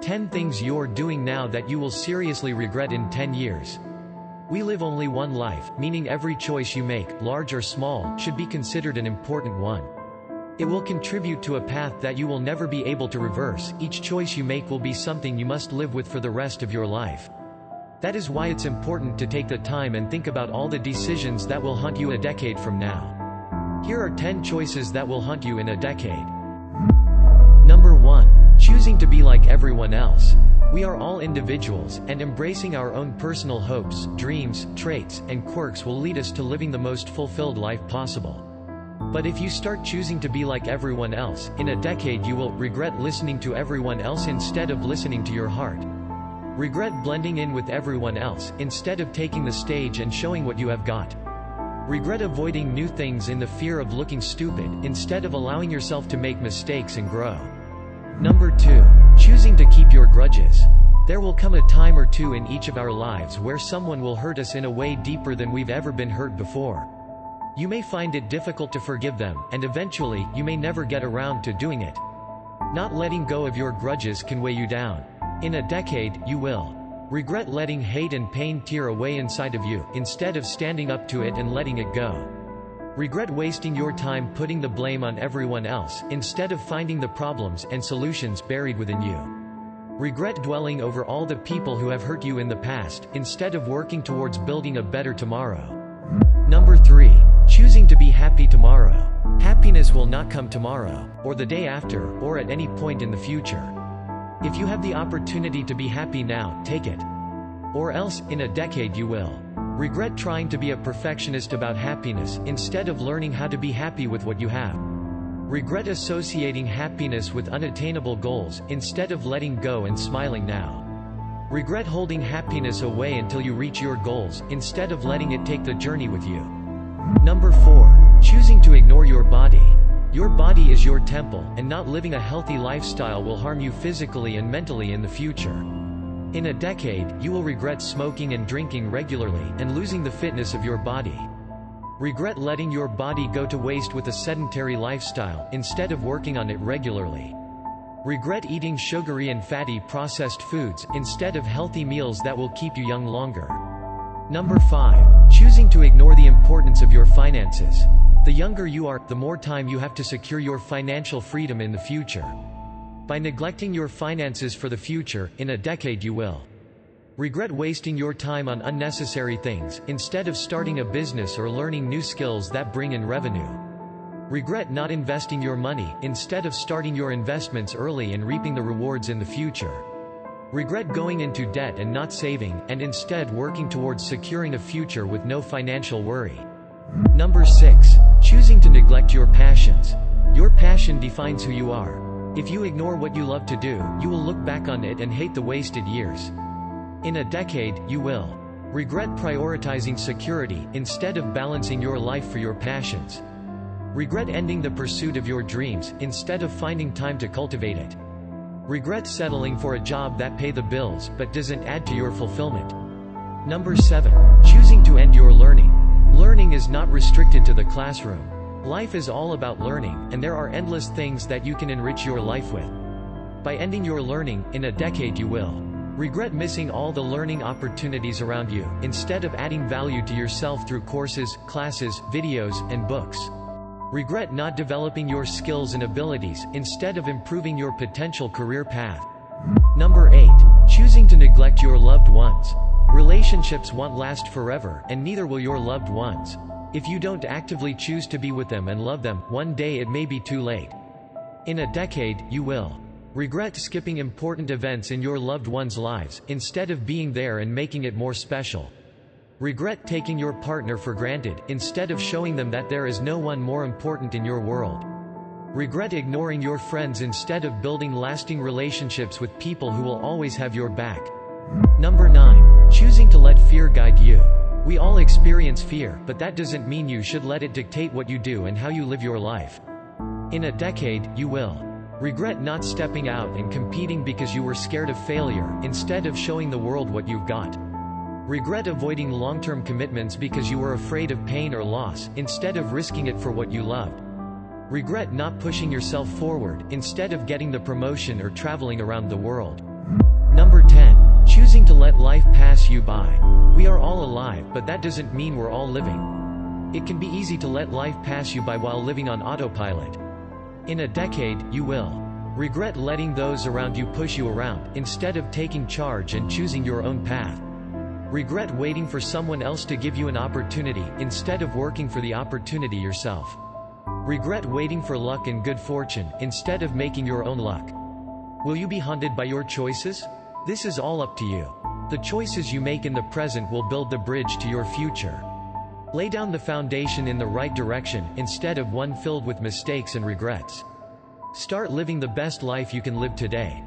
10 things you're doing now that you will seriously regret in 10 years. We live only one life, meaning every choice you make, large or small, should be considered an important one. It will contribute to a path that you will never be able to reverse. Each choice you make will be something you must live with for the rest of your life. That is why it's important to take the time and think about all the decisions that will haunt you a decade from now. Here are 10 choices that will haunt you in a decade. Number 1. Choosing to be like everyone else. We are all individuals, and embracing our own personal hopes, dreams, traits, and quirks will lead us to living the most fulfilled life possible. But if you start choosing to be like everyone else, in a decade you will regret listening to everyone else instead of listening to your heart. Regret blending in with everyone else, instead of taking the stage and showing what you have got. Regret avoiding new things in the fear of looking stupid, instead of allowing yourself to make mistakes and grow. Number 2. Choosing to keep your grudges. There will come a time or two in each of our lives where someone will hurt us in a way deeper than we've ever been hurt before. You may find it difficult to forgive them, and eventually, you may never get around to doing it. Not letting go of your grudges can weigh you down. In a decade, you will regret letting hate and pain tear away inside of you, instead of standing up to it and letting it go. Regret wasting your time putting the blame on everyone else, instead of finding the problems and solutions buried within you. Regret dwelling over all the people who have hurt you in the past, instead of working towards building a better tomorrow. Number 3. Choosing to be happy tomorrow. Happiness will not come tomorrow, or the day after, or at any point in the future. If you have the opportunity to be happy now, take it. Or else, in a decade you will regret trying to be a perfectionist about happiness, instead of learning how to be happy with what you have. Regret associating happiness with unattainable goals, instead of letting go and smiling now. Regret holding happiness away until you reach your goals, instead of letting it take the journey with you. Number 4. Choosing to ignore your body. Your body is your temple, and not living a healthy lifestyle will harm you physically and mentally in the future. In a decade, you will regret smoking and drinking regularly, and losing the fitness of your body. Regret letting your body go to waste with a sedentary lifestyle, instead of working on it regularly. Regret eating sugary and fatty processed foods, instead of healthy meals that will keep you young longer. Number 5. Choosing to ignore the importance of your finances. The younger you are, the more time you have to secure your financial freedom in the future. By neglecting your finances for the future, in a decade you will regret wasting your time on unnecessary things, instead of starting a business or learning new skills that bring in revenue. Regret not investing your money, instead of starting your investments early and reaping the rewards in the future. Regret going into debt and not saving, and instead working towards securing a future with no financial worry. Number 6. Choosing to neglect your passions. Your passion defines who you are. If you ignore what you love to do, you will look back on it and hate the wasted years. In a decade, you will regret prioritizing security, instead of balancing your life for your passions. Regret ending the pursuit of your dreams, instead of finding time to cultivate it. Regret settling for a job that pays the bills, but doesn't add to your fulfillment. Number 7. Choosing to end your learning. Learning is not restricted to the classroom. Life is all about learning, and there are endless things that you can enrich your life with. By ending your learning, in a decade you will regret missing all the learning opportunities around you, instead of adding value to yourself through courses, classes, videos, and books. Regret not developing your skills and abilities, instead of improving your potential career path. Number 8. Choosing to neglect your loved ones. Relationships won't last forever, and neither will your loved ones. If you don't actively choose to be with them and love them, one day it may be too late. In a decade, you will regret skipping important events in your loved ones' lives, instead of being there and making it more special. Regret taking your partner for granted, instead of showing them that there is no one more important in your world. Regret ignoring your friends instead of building lasting relationships with people who will always have your back. Number 9. Choosing to let fear guide you. We all experience fear, but that doesn't mean you should let it dictate what you do and how you live your life. In a decade, you will regret not stepping out and competing because you were scared of failure, instead of showing the world what you've got. Regret avoiding long-term commitments because you were afraid of pain or loss, instead of risking it for what you loved. Regret not pushing yourself forward, instead of getting the promotion or traveling around the world. Number 10. Choosing to let life pass you by. We are all alive, but that doesn't mean we're all living. It can be easy to let life pass you by while living on autopilot. In a decade, you will regret letting those around you push you around, instead of taking charge and choosing your own path. Regret waiting for someone else to give you an opportunity, instead of working for the opportunity yourself. Regret waiting for luck and good fortune, instead of making your own luck. Will you be haunted by your choices? This is all up to you. The choices you make in the present will build the bridge to your future. Lay down the foundation in the right direction, instead of one filled with mistakes and regrets. Start living the best life you can live today.